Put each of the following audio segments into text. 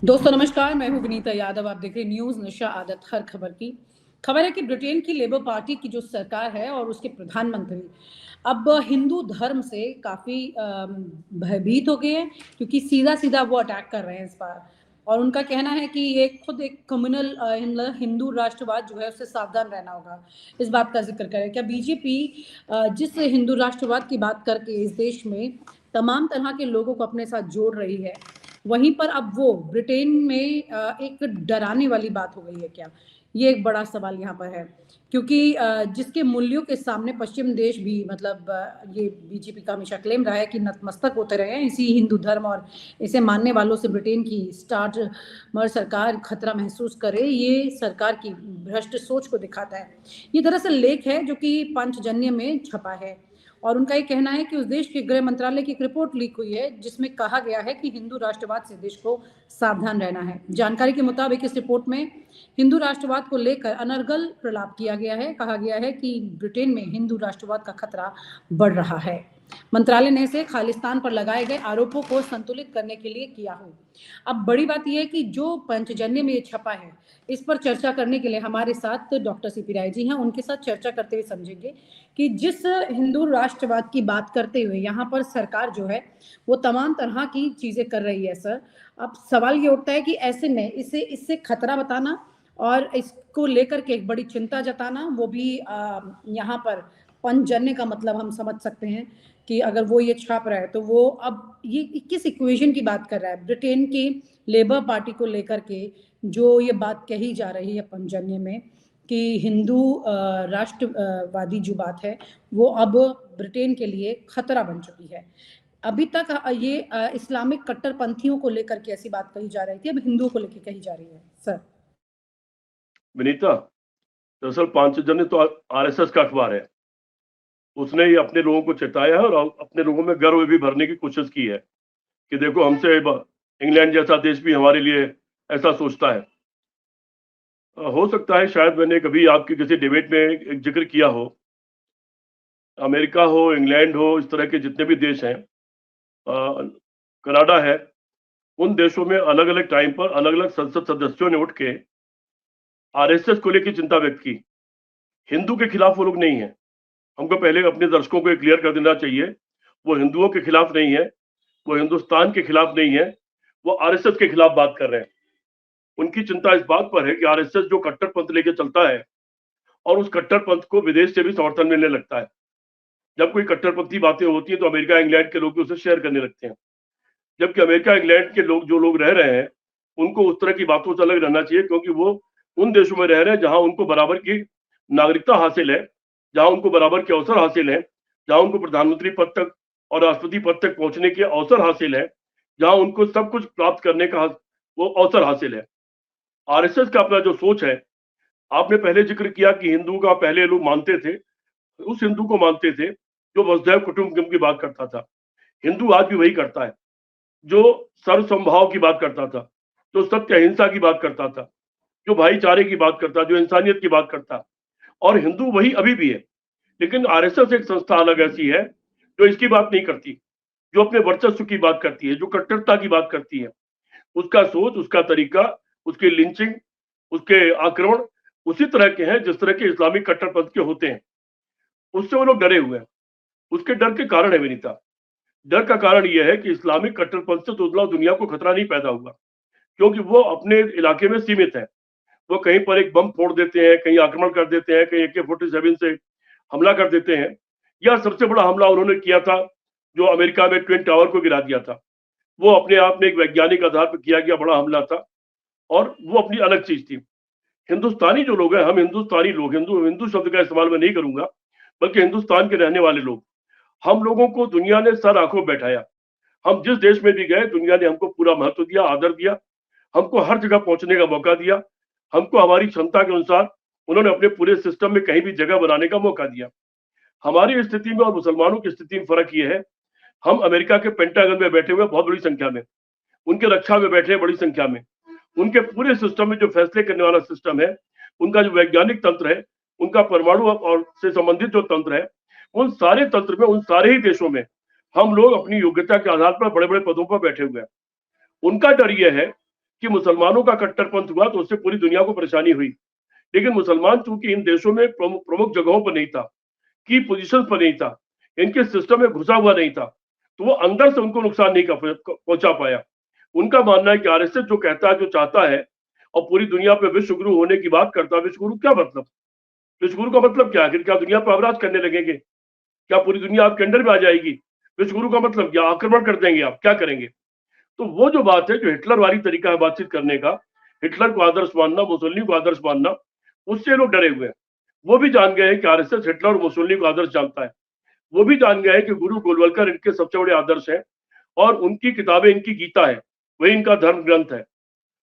दोस्तों नमस्कार, मैं हूँ विनीता यादव। आप देख रहे हैं न्यूज़ नशा आदत हर खबर की। खबर है कि ब्रिटेन की लेबर पार्टी की जो सरकार है और उसके प्रधानमंत्री अब हिंदू धर्म से काफ़ी भयभीत हो गए हैं, क्योंकि सीधा-सीधा वो अटैक कर रहे हैं इस बार। और उनका कहना है कि ये खुद एक कम्युनल हिंदू राष्ट्रवाद जो है उससे सावधान रहना होगा। इस बात का ज़िक्र करें, क्या बीजेपी जिस हिंदू राष्ट्रवाद की बात करके इस देश में तमाम तरह के लोगों को अपने साथ जोड़ रही है, वहीं पर अब वो ब्रिटेन में एक डराने वाली बात हो गई है क्या? ये एक बड़ा सवाल यहाँ पर है, क्योंकि जिसके मूल्यों के सामने पश्चिम देश भी मतलब ये बीजेपी का हमेशा क्लेम रहा है कि नतमस्तक होते रहे हैं, इसी हिंदू धर्म और इसे मानने वालों से ब्रिटेन की स्टार्मर सरकार खतरा महसूस करे, ये सरकार की भ्रष्ट सोच को दिखाता है। ये दरअसल लेख है जो कि पंचजन्य में छपा है और उनका ये कहना है कि उस देश के गृह मंत्रालय की एक रिपोर्ट लीक हुई है जिसमें कहा गया है कि हिंदू राष्ट्रवाद से देश को सावधान रहना है। जानकारी के मुताबिक इस रिपोर्ट में हिंदू राष्ट्रवाद को लेकर अनर्गल प्रलाप किया गया है। कहा गया है कि ब्रिटेन में हिंदू राष्ट्रवाद का खतरा बढ़ रहा है। मंत्रालय ने इसे खालिस्तान पर लगाए गए आरोपों को संतुलित करने के लिए किया हो। अब बड़ी बात यह है कि जो पंचजन्य में ये छपा है, इस पर चर्चा करने के लिए हमारे साथ डॉक्टर सीपी राय जी हैं। उनके साथ चर्चा करते हुए समझेंगे कि जिस हिंदू राष्ट्रवाद की बात करते हुए यहाँ पर सरकार जो है वो तमाम तरह की चीज़ें कर रही है सर। अब सवाल ये उठता है कि ऐसे में इसे इससे खतरा बताना और इसको लेकर के एक बड़ी चिंता जताना, वो भी यहाँ पर पंचजन्य का मतलब हम समझ सकते हैं कि अगर वो ये छाप रहा है तो वो अब ये किस इक्वेशन की बात कर रहा है ब्रिटेन की लेबर पार्टी को लेकर के, जो ये बात कही जा रही है पंचजन्य में कि हिंदू राष्ट्रवादी जो बात है वो अब ब्रिटेन के लिए खतरा बन चुकी है। अभी तक ये इस्लामिक कट्टरपंथियों को लेकर के ऐसी बात कही जा रही थी, अब हिंदुओं को लेकर कही जा रही है सर। विनीता, दरअसल पांचजन्य तो आरएसएस का अखबार है। उसने ही अपने लोगों को चेताया है और अपने लोगों में गर्व भी भरने की कोशिश की है कि देखो हमसे इंग्लैंड जैसा देश भी हमारे लिए ऐसा सोचता है। हो सकता है शायद मैंने कभी आपकी किसी डिबेट में एक जिक्र किया हो। अमेरिका हो, इंग्लैंड हो, इस तरह के जितने भी देश हैं, कनाडा है, उन देशों में अलग अलग टाइम पर अलग अलग संसद सदस्यों ने उठ के आरएसएस को लेकर चिंता व्यक्त की। हिंदू के खिलाफ वो लोग नहीं है। हमको पहले अपने दर्शकों को क्लियर कर देना चाहिए, वो हिंदुओं के खिलाफ नहीं है, वो हिंदुस्तान के खिलाफ नहीं है, वो आरएसएस के खिलाफ बात कर रहे हैं। उनकी चिंता इस बात पर है कि आरएसएस जो कट्टरपंथ लेके चलता है और उस कट्टरपंथ को विदेश से भी समर्थन मिलने लगता है। जब कोई कट्टरपंथी बातें होती है तो अमेरिका इंग्लैंड के लोग उसे शेयर करने लगते हैं, जबकि अमेरिका इंग्लैंड के लोग जो लोग रह रहे हैं उनको उस तरह की बातों से अलग रहना चाहिए, क्योंकि वो उन देशों में रह रहे हैं जहां उनको बराबर की नागरिकता हासिल है, जहां उनको बराबर के अवसर हासिल है, जहां उनको प्रधानमंत्री पद तक और राष्ट्रपति पद तक पहुंचने के अवसर हासिल है, जहां उनको सब कुछ प्राप्त करने का वो अवसर हासिल है। आरएसएस का अपना जो सोच है, आपने पहले जिक्र किया कि हिंदू का पहले लोग मानते थे, उस हिंदू को मानते थे जो वसुधैव कुटुंबकम की बात करता था। हिंदू आज भी वही करता है, जो सर्वसंभाव की बात करता था, जो सत्य अहिंसा की बात करता था, जो भाईचारे की बात करता, जो इंसानियत की बात करता। और हिंदू वही अभी भी है। लेकिन आरएसएस एक संस्था अलग ऐसी है जो इसकी बात नहीं करती, जो अपने वर्चस्व की बात करती है, जो कट्टरता की बात करती है। उसका सोच, उसका तरीका, उसकी लिंचिंग, उसके आक्रमण उसी तरह के हैं जिस तरह के इस्लामिक कट्टरपंथ के होते हैं। उससे वो लोग डरे हुए हैं। उसके डर के कारण है विनीता, डर का कारण यह है कि इस्लामिक कट्टरपंथ से तो दुनिया को खतरा नहीं पैदा हुआ, क्योंकि वो अपने इलाके में सीमित है। वो कहीं पर एक बम फोड़ देते हैं, कहीं आक्रमण कर देते हैं, कहीं AK-47 से हमला कर देते हैं। या सबसे बड़ा हमला उन्होंने किया था जो अमेरिका में ट्विन टावर को गिरा दिया था। वो अपने आप में एक वैज्ञानिक आधार पर किया गया बड़ा हमला था और वो अपनी अलग चीज थी। हिंदुस्तानी जो लोग हैं, हम हिंदुस्तानी लोग, हिंदू हिंदू शब्द का इस्तेमाल मैं नहीं करूंगा, बल्कि हिंदुस्तान के रहने वाले लोग, हम लोगों को दुनिया ने सर आंखों बैठाया। हम जिस देश में भी गए दुनिया ने हमको पूरा महत्व दिया, आदर दिया, हमको हर जगह पहुंचने का मौका दिया, हमको हमारी क्षमता के अनुसार उन्होंने अपने पूरे सिस्टम में कहीं भी जगह बनाने का मौका दिया। हमारी स्थिति में और मुसलमानों की स्थिति में फर्क ये है, हम अमेरिका के पेंटागन में बैठे हुए बहुत बड़ी संख्या में, उनके रक्षा में बैठे बड़ी संख्या में, उनके पूरे सिस्टम में जो फैसले करने वाला सिस्टम है, उनका जो वैज्ञानिक तंत्र है, उनका परमाणु और से संबंधित जो तंत्र है, उन सारे तंत्र में, उन सारे ही देशों में हम लोग अपनी योग्यता के आधार पर बड़े बड़े पदों पर बैठे हुए हैं। उनका डर यह है कि मुसलमानों का कट्टरपंथ हुआ तो उससे पूरी दुनिया को परेशानी हुई। लेकिन मुसलमान चूंकि इन देशों में प्रमुख प्रमुख जगहों पर नहीं था, की पोजीशन पर नहीं था, इनके सिस्टम में घुसा हुआ नहीं था, तो वो अंदर से उनको नुकसान नहीं पहुंचा पाया। उनका मानना है कि आरएसएस जो कहता है, जो चाहता है और पूरी दुनिया पे विश्व गुरु होने की बात करता है, विश्व गुरु क्या मतलब? विश्व गुरु का मतलब क्या है? क्या दुनिया पर अवराज करने लगेंगे? क्या पूरी दुनिया आपके अंडर में आ जाएगी? विश्व गुरु का मतलब क्या? आक्रमण कर देंगे आप? क्या करेंगे? तो वो जो बात है, जो हिटलर वाली तरीका है बातचीत करने का, हिटलर को आदर्श मानना, मुसोलिनी को आदर्श मानना, उससे लोग डरे हुए हैं। वो भी जान गए हैं कि आरएसएस हिटलर और मुसोलिनी को आदर्श जानता है। वो भी जान गए हैं कि गुरु गोलवलकर इनके सबसे बड़े आदर्श हैं और उनकी किताबें इनकी गीता है, वही इनका धर्म ग्रंथ है।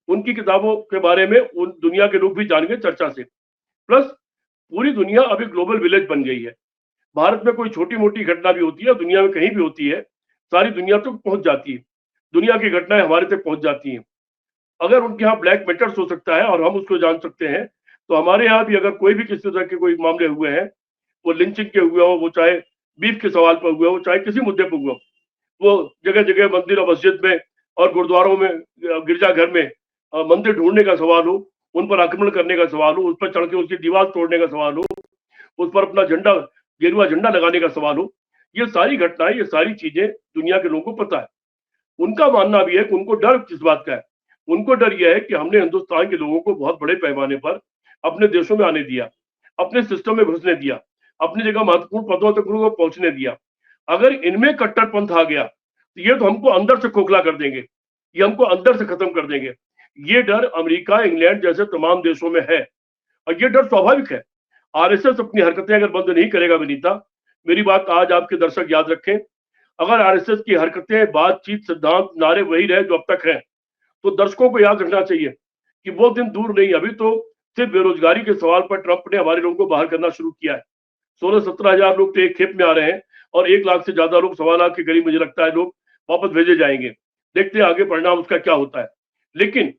उनकी किताबों के बारे में उन दुनिया के लोग भी जान गए चर्चा से। प्लस पूरी दुनिया अभी ग्लोबल विलेज बन गई है। भारत में कोई छोटी-मोटी घटना भी होती है, दुनिया में कहीं भी होती है, सारी दुनिया तक पहुँच जाती है। दुनिया की घटनाएँ हमारे तक पहुँच जाती हैं। अगर उनके यहाँ ब्लैक मैटर्स हो सकता है और हम उसको जान सकते हैं, तो हमारे यहाँ भी अगर कोई भी किसी तरह के कोई मामले हुए हैं, वो लिंचिंग के हुए हो, वो चाहे बीफ के सवाल पर हुए हो, चाहे किसी मुद्दे पर हुआ हो, वो जगह-जगह मंदिर और मस्जिद में और गुरुद्वारों में, गिरजाघर में मंदिर ढूँढने का सवाल हो, उन पर आक्रमण करने का सवाल हो, उस पर चढ़ के उसकी दीवार तोड़ने का सवाल हो, उस पर अपना झंडा, गेरुआ झंडा लगाने का सवाल हो, ये सारी घटनाएँ, ये सारी चीज़ें दुनिया के लोगों को पता है। उनका मानना भी है कि उनको डर किस बात का है? उनको डर यह है कि हमने हिंदुस्तान के लोगों को बहुत बड़े पैमाने पर अपने देशों में आने दिया, अपने सिस्टम में घुसने दिया, अपनी जगह महत्वपूर्ण पदों तक उनको पहुँचने दिया। अगर इनमें कट्टरपंथ आ गया, तो ये तो हमको अंदर से खोखला कर देंगे, ये हमको अंदर से खत्म कर देंगे। ये डर अमेरिका, इंग्लैंड जैसे तमाम देशों में है और ये डर स्वाभाविक है। आरएसएस अपनी हरकतें अगर बंद नहीं करेगा विनीता, मेरी बात आज आपके दर्शक याद रखें, अगर आरएसएस की हरकतें, बातचीत, सिद्धांत, नारे वही रहे जो अब तक हैं, तो दर्शकों को याद रखना चाहिए कि वो दिन दूर नहीं। अभी तो सिर्फ बेरोजगारी के सवाल पर ट्रंप ने हमारे लोगों को बाहर करना शुरू किया है। 16-17 हजार लोग तो एक खेप में आ रहे हैं और 1 लाख से ज्यादा लोग, 1.25 लाख के करीब मुझे लगता है लोग वापस भेजे जाएंगे। देखते हैं आगे परिणाम उसका क्या होता है। लेकिन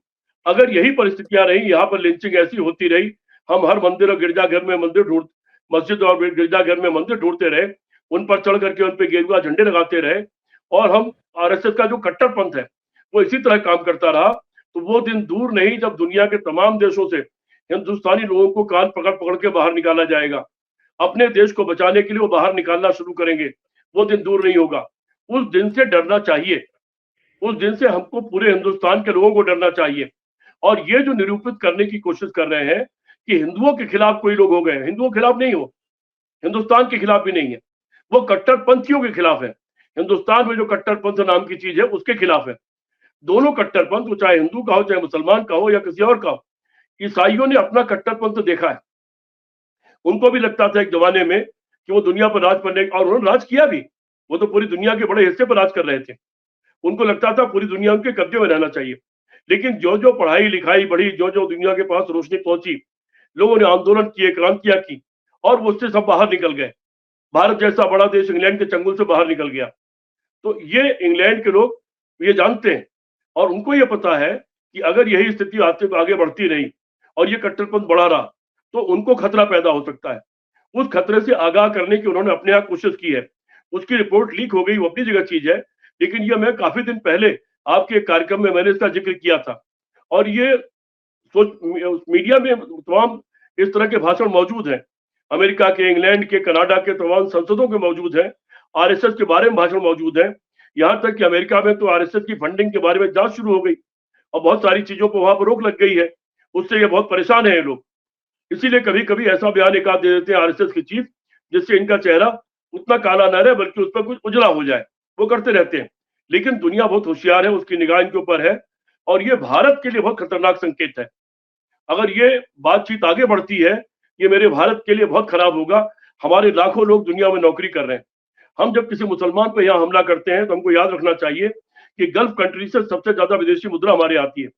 अगर यही परिस्थितियां रही, यहाँ पर लिंचिंग ऐसी होती रही, हम हर मंदिर और गिरजाघर में मंदिर ढूंढ मस्जिद और गिरजाघर में मंदिर ढूंढते रहे, उन पर चढ़ करके उन पे गेरुआ झंडे लगाते रहे और हम, आरएसएस का जो कट्टरपंथ है वो इसी तरह काम करता रहा, तो वो दिन दूर नहीं जब दुनिया के तमाम देशों से हिंदुस्तानी लोगों को कान पकड़ पकड़ के बाहर निकाला जाएगा। अपने देश को बचाने के लिए वो बाहर निकालना शुरू करेंगे। वो दिन दूर नहीं होगा। उस दिन से डरना चाहिए। उस दिन से हमको पूरे हिंदुस्तान के लोगों को डरना चाहिए। और ये जो निरूपित करने की कोशिश कर रहे हैं कि हिंदुओं के खिलाफ कोई लोग हो गए, हिंदुओं के खिलाफ नहीं हो, हिंदुस्तान के खिलाफ भी नहीं है, वो कट्टरपंथियों के खिलाफ है। हिंदुस्तान में जो कट्टरपंथ नाम की चीज है उसके खिलाफ है। दोनों कट्टरपंथ, वो चाहे हिंदू का हो, चाहे मुसलमान का हो या किसी और का हो। ईसाइयों ने अपना कट्टरपंथ देखा है। उनको भी लगता था एक जमाने में कि वो दुनिया पर राज करने, और उन्होंने राज किया भी। वो तो पूरी दुनिया के बड़े हिस्से पर राज कर रहे थे। उनको लगता था पूरी दुनिया उनके कब्जे में रहना चाहिए। लेकिन जो जो पढ़ाई लिखाई बढ़ी, जो जो दुनिया के पास रोशनी पहुंची, लोगों ने आंदोलन किए, क्रांतियां की और वो उससे सब बाहर निकल गए। भारत जैसा बड़ा देश इंग्लैंड के चंगुल से बाहर निकल गया। तो ये इंग्लैंड के लोग ये जानते हैं और उनको ये पता है कि अगर यही स्थिति आगे बढ़ती रही और ये कट्टरपंथ बढ़ा रहा, तो उनको खतरा पैदा हो सकता है। उस खतरे से आगाह करने की उन्होंने अपने यहाँ कोशिश की है। उसकी रिपोर्ट लीक हो गई, वो अपनी जगह चीज है, लेकिन ये मैं काफी दिन पहले आपके एक कार्यक्रम में मैंने इसका जिक्र किया था। और ये मीडिया में तमाम इस तरह के भाषण मौजूद हैं। अमेरिका के, इंग्लैंड के, कनाडा के तमाम संसदों के मौजूद हैं। आरएसएस के बारे में भाषण मौजूद हैं। यहाँ तक कि अमेरिका में तो आरएसएस की फंडिंग के बारे में जांच शुरू हो गई और बहुत सारी चीजों पर वहां पर रोक लग गई है। उससे ये बहुत परेशान है ये लोग। इसीलिए कभी कभी ऐसा बयान एक आध दे देते हैं आरएसएस के चीफ, जिससे इनका चेहरा उतना काला न रहे बल्कि उस पर कुछ उजला हो जाए। वो करते रहते हैं। लेकिन दुनिया बहुत होशियार है, उसकी निगाह इनके ऊपर है और ये भारत के लिए बहुत खतरनाक संकेत है। अगर ये बातचीत आगे बढ़ती है, ये मेरे भारत के लिए बहुत खराब होगा। हमारे लाखों लोग दुनिया में नौकरी कर रहे हैं। हम जब किसी मुसलमान पर यहाँ हमला करते हैं तो हमको याद रखना चाहिए कि गल्फ कंट्री से सबसे ज्यादा विदेशी मुद्रा हमारे आती है।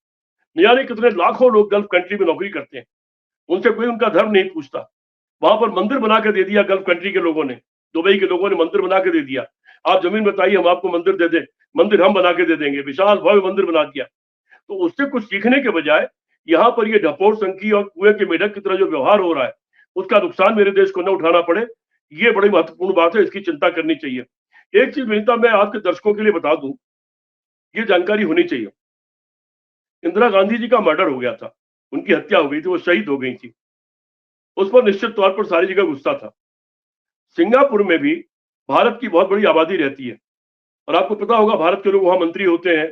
न जाने कितने लाखों लोग गल्फ कंट्री में नौकरी करते हैं, उनसे कोई उनका धर्म नहीं पूछता। वहां पर मंदिर बना के दे दिया गल्फ कंट्री के लोगों ने, दुबई के लोगों ने मंदिर बना के दे दिया। आप जमीन बताइए, हम आपको मंदिर दे दें, मंदिर हम बना के दे देंगे, विशाल भव्य मंदिर बना दिया। तो उससे कुछ सीखने के बजाय यहाँ पर ये ढपोर संखी और कुएं के मेढक की तरह जो व्यवहार हो रहा है, उसका नुकसान मेरे देश को न उठाना पड़े, ये बड़ी महत्वपूर्ण बात है, इसकी चिंता करनी चाहिए। एक चीज विनीता मैं आपके दर्शकों के लिए बता दूं, ये जानकारी होनी चाहिए इंदिरा गांधी जी का मर्डर हो गया था, उनकी हत्या हो गई थी, वो शहीद हो गई थी। उस पर निश्चित तौर पर सारी जगह गुस्सा था। सिंगापुर में भी भारत की बहुत बड़ी आबादी रहती है और आपको पता होगा भारत के लोग वहां मंत्री होते हैं,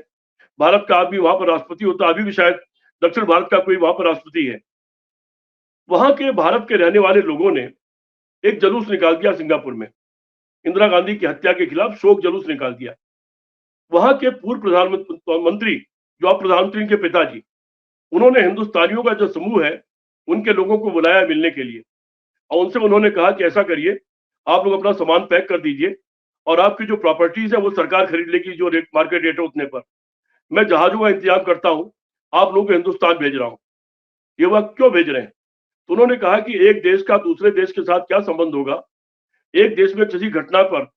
भारत का आदमी वहां पर राष्ट्रपति होता है, अभी भी शायद दक्षिण भारत का कोई वहां पर राष्ट्रपति है। वहां के भारत के रहने वाले लोगों ने एक जुलूस निकाल दिया सिंगापुर में, इंदिरा गांधी की हत्या के खिलाफ शोक जुलूस निकाल दिया। वहां के पूर्व प्रधानमंत्री, जो आप प्रधानमंत्री के पिताजी, उन्होंने हिंदुस्तानियों का जो समूह है उनके लोगों को बुलाया मिलने के लिए और उनसे उन्होंने कहा कि ऐसा करिए, आप लोग अपना सामान पैक कर दीजिए और आपकी जो प्रॉपर्टीज है वो सरकार खरीद लेगी जो रेट मार्केट रेट है उतने पर। मैं जहाजों का इंतजाम करता हूं, आप लोगों को हिंदुस्तान भेज रहा हूं। ये वह क्यों भेज रहे हैं? तो उन्होंने कहा कि एक देश का दूसरे देश के साथ क्या संबंध होगा, एक देश में किसी घटना पर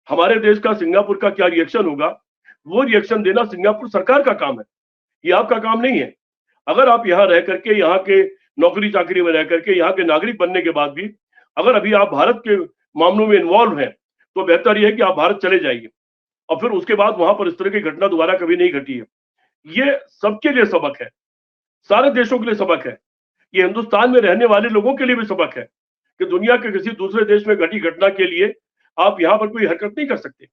हमारे देश का सिंगापुर का क्या रिएक्शन होगा, वो रिएक्शन देना सिंगापुर सरकार का काम है, ये आपका काम नहीं है। अगर आप यहाँ रह करके, यहाँ के नौकरी चाकरी में रह करके, यहाँ के नागरिक बनने के बाद भी अगर अभी आप भारत के मामलों में इन्वॉल्व हैं, तो बेहतर यह है कि आप भारत चले जाइए और फिर उसके बाद वहां पर इस तरह की घटना दोबारा कभी नहीं घटी है। ये सबके लिए सबक है, सारे देशों के लिए सबक है, ये हिंदुस्तान में रहने वाले लोगों के लिए भी सबक है कि दुनिया के किसी दूसरे देश में घटी घटना के लिए आप यहाँ पर कोई हरकत नहीं कर सकते।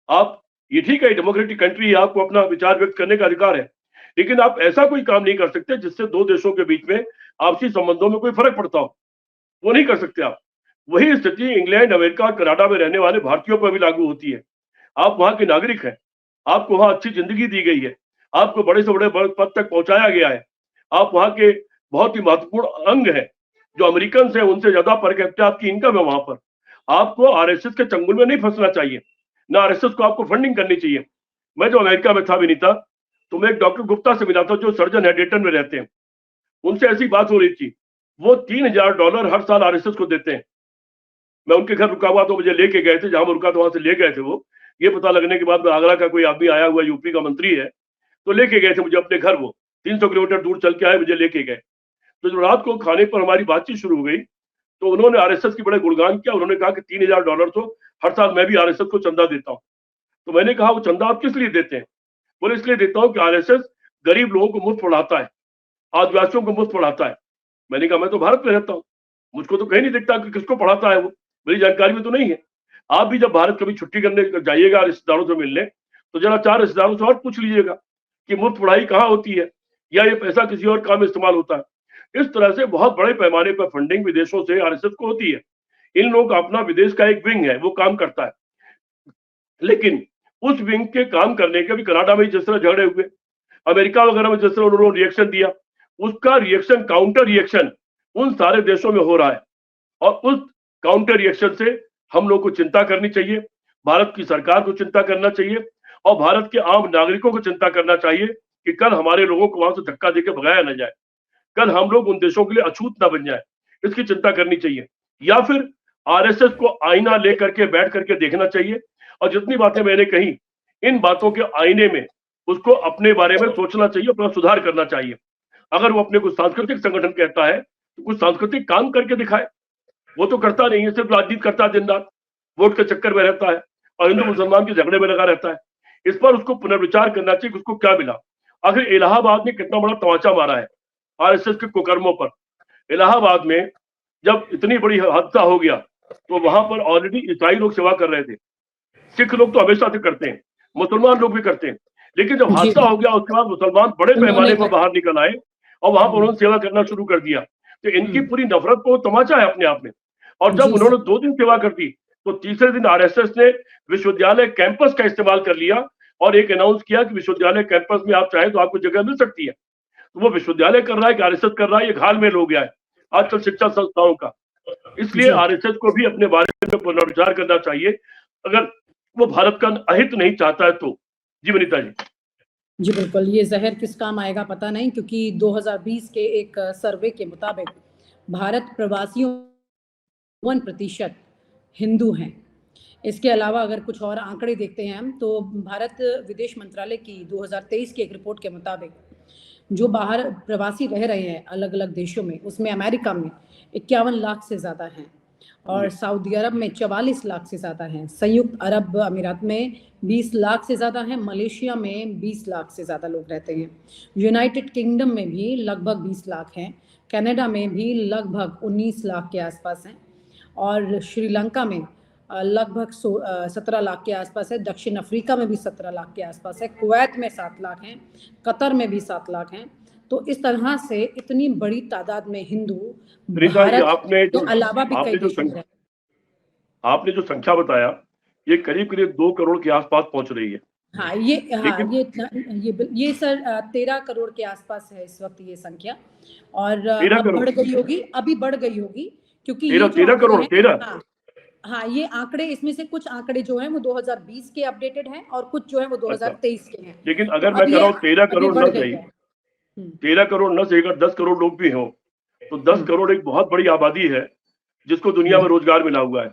आप, ये ठीक है, डेमोक्रेटिक कंट्री है, आपको अपना विचार व्यक्त करने का अधिकार है, लेकिन आप ऐसा कोई काम नहीं कर सकते जिससे दो देशों के बीच में आपसी संबंधों में कोई फर्क पड़ता हो, वो नहीं कर सकते आप। वही स्थिति इंग्लैंड, अमेरिका और कनाडा में रहने वाले भारतीयों पर भी लागू होती है। आप वहां के नागरिक हैं, आपको वहां अच्छी जिंदगी दी गई है, आपको बड़े से बड़े पद तक पहुंचाया गया है, आप वहां के बहुत ही महत्वपूर्ण अंग है, जो अमेरिकन है उनसे ज्यादा पर कैपिटा आपकी इनकम है वहां पर। आपको आरएसएस के चंगुल में नहीं फंसना चाहिए, ना आरएसएस को आपको फंडिंग करनी चाहिए। मैं जो अमेरिका में था विनीता, तो मैं एक डॉक्टर गुप्ता से मिला था जो सर्जन है, डेटन में रहते हैं। उनसे ऐसी बात हो रही थी, वो $3000 हर साल आरएसएस को देते हैं। मैं उनके घर रुका हुआ तो मुझे लेके गए थे, जहां मैं रुका था वहां से ले गए थे वो। ये पता लगने के बाद में आगरा का कोई आदमी आया हुआ, यूपी का मंत्री है, तो लेके गए थे मुझे अपने घर। वो 300 किलोमीटर दूर चल के आए, मुझे लेके गए। तो जब रात को खाने पर हमारी बातचीत शुरू हो गई, तो उन्होंने आरएसएस की बड़े गुणगान किया। उन्होंने कहा कि $3000 तो हर साल मैं भी आरएसएस को चंदा देता हूँ। तो मैंने कहा वो चंदा आप किस लिए देते हैं? बोले इसलिए देता हूँ कि आरएसएस गरीब लोगों को मुफ्त पढ़ाता है, आदिवासियों को मुफ्त पढ़ाता है। मैंने कहा मैं तो भारत में रहता हूँ, मुझको तो कहीं नहीं दिखता कि किसको पढ़ाता है वो, मेरी जानकारी में तो नहीं है। आप भी जब भारत कभी छुट्टी करने जाइएगा रिश्तेदारों से मिलने, तो जरा 4 रिश्तेदारों से और पूछ लीजिएगा कि मुफ्त पढ़ाई कहाँ होती है या ये पैसा किसी और काम में इस्तेमाल होता है। इस तरह से बहुत बड़े पैमाने पर फंडिंग विदेशों से आरएसएस को होती है। इन लोगों का अपना विदेश का एक विंग है, वो काम करता है। लेकिन उस विंग के काम करने के भी कनाडा में जिस तरह झगड़े हुए, अमेरिका वगैरह में जिस तरह उन्होंने रिएक्शन दिया, उसका रिएक्शन, काउंटर रिएक्शन उन सारे देशों में हो रहा है। और उस काउंटर रिएक्शन से हम लोग को चिंता करनी चाहिए, भारत की सरकार को चिंता करना चाहिए और भारत के आम नागरिकों को चिंता करना चाहिए कि कल हमारे लोगों को वहां से धक्का देकर भगाया ना जाए, कल हम लोग उन देशों के लिए अछूत ना बन जाए, इसकी चिंता करनी चाहिए। या फिर आरएसएस को आईना लेकर के बैठ करके देखना चाहिए और जितनी बातें मैंने कही, इन बातों के आईने में उसको अपने बारे में सोचना चाहिए, अपना सुधार करना चाहिए। अगर वो अपने कुछ सांस्कृतिक संगठन कहता है तो कुछ सांस्कृतिक काम करके दिखाए। वो तो करता नहीं है, सिर्फ राजनीति करता है, दिन रात वोट के चक्कर में रहता है और हिंदू मुसलमान के झगड़े में लगा रहता है। इस पर उसको पुनर्विचार करना चाहिए कि उसको क्या मिला। आखिर इलाहाबाद ने कितना बड़ा तमाचा मारा है आरएसएस के कुकर्मों पर। इलाहाबाद में जब इतनी बड़ी हादसा हो गया, तो वहां पर ऑलरेडी ईसाई लोग सेवा कर रहे थे, सिख लोग तो हमेशा से करते हैं, मुसलमान लोग भी करते हैं। लेकिन जब जी, हादसा हो गया उसके बाद मुसलमान बड़े उन्होंने पैमाने पर बाहर निकल आए और वहां पर उन्होंने सेवा करना शुरू कर दिया। तो इनकी पूरी नफरत को तमाचा है अपने आप में। और जब जी, उन्होंने 2 दिन सेवा कर दी, तो तीसरे दिन आरएसएस ने विश्वविद्यालय कैंपस का इस्तेमाल कर लिया और एक अनाउंस किया कि विश्वविद्यालय कैंपस में आप चाहें तो आपको जगह मिल सकती है। तो वो विश्वविद्यालय कर रहा है कि आरएसएस कर रहा है, ये घालमेल हो गया है आजकल शिक्षा संस्थाओं का। इसलिए जी, आरएसएस को भी अपने बारे में पुनर्विचार करना चाहिए, अगर वो भारत का अहित नहीं चाहता है तो। जी विनीता जी। जी, बिल्कुल, ये ज़हर किस काम आएगा पता नहीं, क्योंकि 2020 के एक सर्वे के मुताबिक भारत प्रवासियों 51% हिंदू हैं। इसके अलावा अगर कुछ और आंकड़े देखते हैं हम, तो भारत विदेश मंत्रालय की 2023 की एक रिपोर्ट के मुताबिक जो बाहर प्रवासी रह रहे हैं अलग-अलग देशों में, उसमें अमेरिका में 51 लाख से ज़्यादा हैं। और सऊदी अरब में 44 लाख से ज़्यादा हैं, संयुक्त अरब अमीरात में 20 लाख से ज़्यादा हैं, मलेशिया में 20 लाख से ज़्यादा लोग रहते हैं, यूनाइटेड किंगडम में भी लगभग 20 लाख हैं, कनाडा में भी लगभग 19 लाख के आसपास हैं और श्रीलंका में लगभग 17 लाख के आसपास है, दक्षिण अफ्रीका में भी 17 लाख के आसपास है, कुवैत में 7 लाख हैं, कतर में भी 7 लाख हैं। तो इस तरह से इतनी बड़ी तादाद में हिंदू भारत के अलावा भी कई देशों में आपने जो संख्या बताया ये करीब 2 करोड़ के आसपास पहुंच रही है। हाँ, ये सर 13 करोड़ के आसपास है इस वक्त ये संख्या और अब बढ़ गई होगी, अभी बढ़ गई होगी क्योंकि 13 करोड़ 13 हाँ, ये आंकड़े, इसमें से कुछ आंकड़े जो हैं वो 2020 के अपडेटेड हैं और कुछ जो है वो 2023 के हैं। लेकिन अगर मैं कह रहा हूँ 13 करोड़ न सही, 13 करोड़ न सही, अगर 10 करोड़ लोग भी हो तो 10 करोड़ एक बहुत बड़ी आबादी है जिसको दुनिया में रोजगार मिला हुआ है,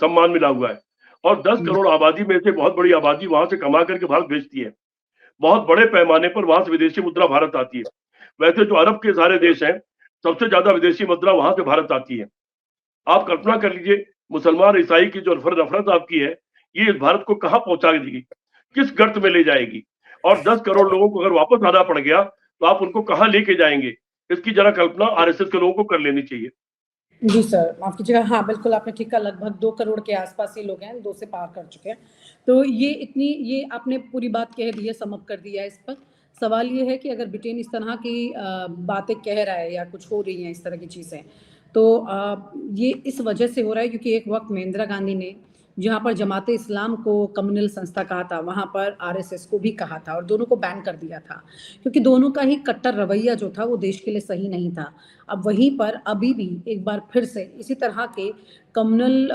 सम्मान मिला हुआ है और 10 करोड़ आबादी में से बहुत बड़ी आबादी वहां से कमा करके भारत भेजती है। बहुत बड़े पैमाने पर वहां से विदेशी मुद्रा भारत आती है। वैसे जो अरब के सारे देश हैं सबसे ज्यादा विदेशी मुद्रा वहां से भारत आती है। आप कल्पना कर लीजिए मुसलमान ईसाई की जो नफरत आपकी है ये भारत को कहां पहुंचा देगी, किस गर्त में ले जाएगी और 10 करोड़ लोगों को अगर वापस आना पड़ गया तो आप उनको कहां लेके जाएंगे, इसकी जरा कल्पना आरएसएस के लोगों को कर लेनी चाहिए। जी सर, माफ कीजिएगा। हाँ, बिल्कुल आपने ठीक कहा, लगभग 2 करोड़ के आसपास ही लोग हैं, 2 से पार कर चुके हैं। तो ये आपने पूरी बात कह दी है, सम अप कर दिया है इस पर। सवाल ये है कि अगर ब्रिटेन इस तरह की बातें कह रहा है या कुछ हो रही हैं इस तरह की चीज़ें, तो ये इस वजह से हो रहा है क्योंकि एक वक्त में इंदिरा गांधी ने जहाँ पर जमाते इस्लाम को कम्युनल संस्था कहा था, वहाँ पर आरएसएस को भी कहा था और दोनों को बैन कर दिया था क्योंकि दोनों का ही कट्टर रवैया जो था वो देश के लिए सही नहीं था। अब वहीं पर अभी भी एक बार फिर से इसी तरह के कम्युनल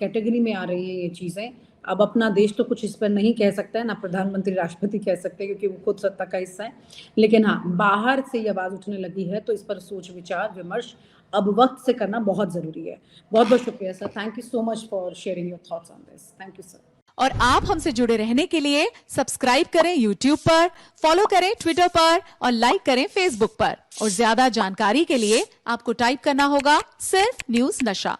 कैटेगरी में आ रही हैं ये चीज़ें। अब अपना देश तो कुछ इस पर नहीं कह सकता है, ना प्रधानमंत्री राष्ट्रपति कह सकते हैं क्योंकि वो खुद सत्ता का हिस्सा है, लेकिन हाँ, बाहर से ये आवाज़ उठने लगी है तो इस पर सोच विचार विमर्श अब वक्त से करना बहुत जरूरी है। बहुत बहुत शुक्रिया sir, thank you so much for sharing your thoughts on this. Thank you sir. और आप हमसे जुड़े रहने के लिए सब्सक्राइब करें YouTube पर, फॉलो करें Twitter पर और लाइक करें Facebook पर। और ज्यादा जानकारी के लिए आपको टाइप करना होगा सिर्फ न्यूज़ नशा।